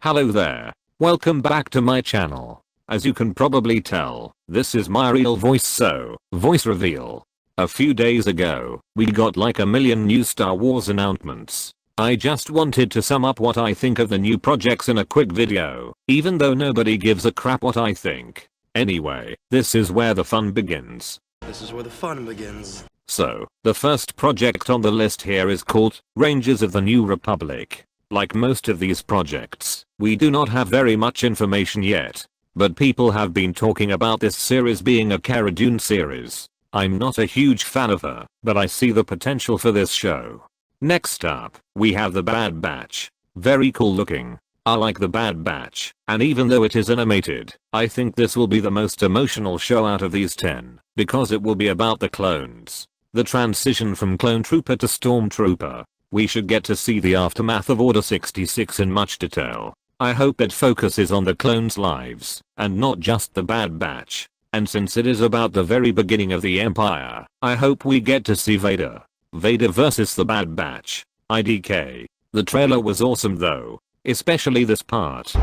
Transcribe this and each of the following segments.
Hello there. Welcome back to my channel. As you can probably tell, this is my real voice, so voice reveal. A few days ago, we got like a million new Star Wars announcements. I just wanted to sum up what I think of the new projects in a quick video, even though nobody gives a crap what I think. Anyway, this is where the fun begins. So, the first project on the list here is called Rangers of the New Republic. Like most of these projects, we do not have very much information yet, but people have been talking about this series being a Cara Dune series. I'm not a huge fan of her, but I see the potential for this show. Next up, we have The Bad Batch. Very cool looking. I like The Bad Batch, and even though it is animated, I think this will be the most emotional show out of these 10, because it will be about the clones. The transition from clone trooper to stormtrooper. We should get to see the aftermath of Order 66 in much detail. I hope it focuses on the clones' lives, and not just the Bad Batch. And since it is about the very beginning of the Empire, I hope we get to see Vader. Vader versus the Bad Batch. IDK. The trailer was awesome though, especially this part.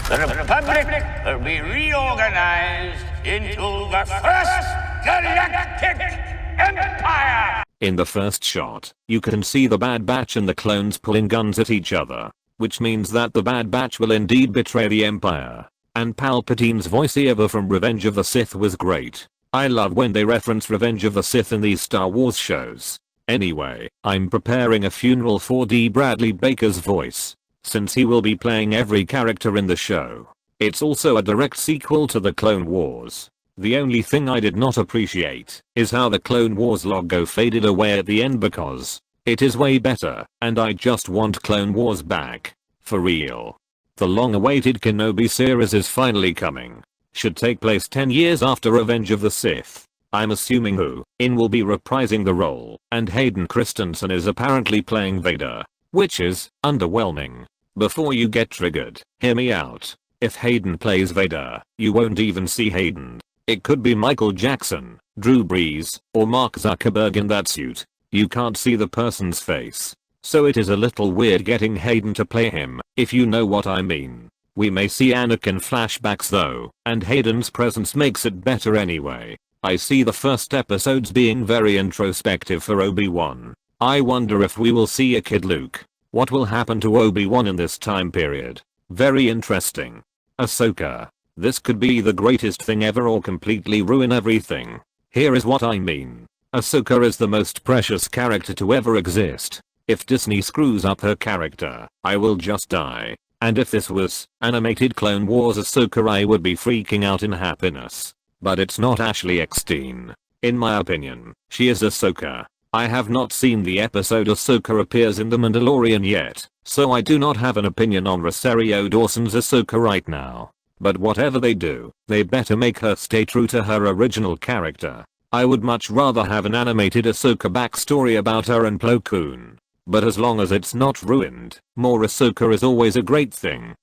The Republic will be reorganized into the First Galactic Empire! In the first shot, you can see the Bad Batch and the clones pulling guns at each other, which means that the Bad Batch will indeed betray the Empire. And Palpatine's voiceover from Revenge of the Sith was great. I love when they reference Revenge of the Sith in these Star Wars shows. Anyway, I'm preparing a funeral for D. Bradley Baker's voice, since he will be playing every character in the show. It's also a direct sequel to the Clone Wars. The only thing I did not appreciate is how the Clone Wars logo faded away at the end because it is way better, and I just want Clone Wars back. For real. The long-awaited Kenobi series is finally coming. Should take place 10 years after Revenge of the Sith. I'm assuming who-in will be reprising the role, and Hayden Christensen is apparently playing Vader, which is underwhelming. Before you get triggered, hear me out. If Hayden plays Vader, you won't even see Hayden. It could be Michael Jackson, Drew Brees, or Mark Zuckerberg in that suit. You can't see the person's face. So it is a little weird getting Hayden to play him, if you know what I mean. We may see Anakin flashbacks though, and Hayden's presence makes it better anyway. I see the first episodes being very introspective for Obi-Wan. I wonder if we will see a kid Luke. What will happen to Obi-Wan in this time period? Very interesting. Ahsoka. This could be the greatest thing ever or completely ruin everything. Here is what I mean. Ahsoka is the most precious character to ever exist. If Disney screws up her character, I will just die. And if this was animated Clone Wars Ahsoka, I would be freaking out in happiness. But it's not Ashley Eckstein. In my opinion, she is Ahsoka. I have not seen the episode Ahsoka appears in The Mandalorian yet, so I do not have an opinion on Rosario Dawson's Ahsoka right now. But whatever they do, they better make her stay true to her original character. I would much rather have an animated Ahsoka backstory about her and Plo Koon. But as long as it's not ruined, more Ahsoka is always a great thing.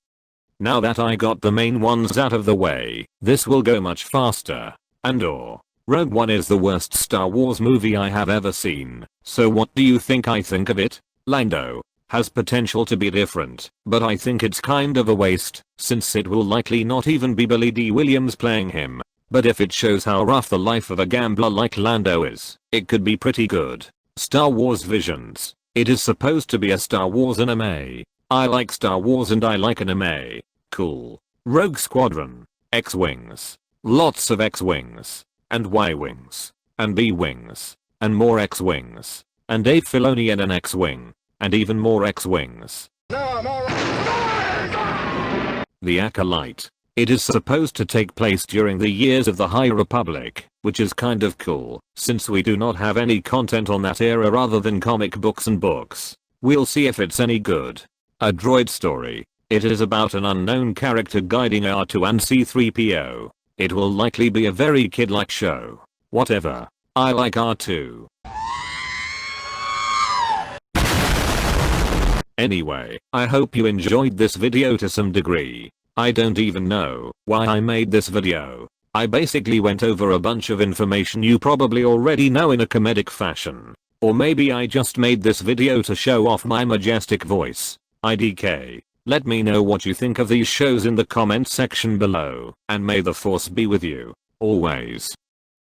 Now that I got the main ones out of the way, this will go much faster. Andor. Rogue One is the worst Star Wars movie I have ever seen. So what do you think I think of it? Lando has potential to be different, but I think it's kind of a waste, since it will likely not even be Billy D. Williams playing him. But if it shows how rough the life of a gambler like Lando is, it could be pretty good. Star Wars Visions. It is supposed to be a Star Wars anime. I like Star Wars and I like anime. Cool. Rogue Squadron. X-Wings. Lots of X-Wings. And Y-Wings. And B-Wings. And more X-Wings. And Dave Filoni in an X-Wing. And even more X-Wings. The Acolyte. It is supposed to take place during the years of the High Republic, which is kind of cool, since we do not have any content on that era other than comic books and books. We'll see if it's any good. A droid story. It is about an unknown character guiding R2 and C-3PO. It will likely be a very kid-like show. Whatever. I like R2. Anyway, I hope you enjoyed this video to some degree. I don't even know why I made this video. I basically went over a bunch of information you probably already know in a comedic fashion. Or maybe I just made this video to show off my majestic voice. IDK. Let me know what you think of these shows in the comment section below, and may the force be with you, always.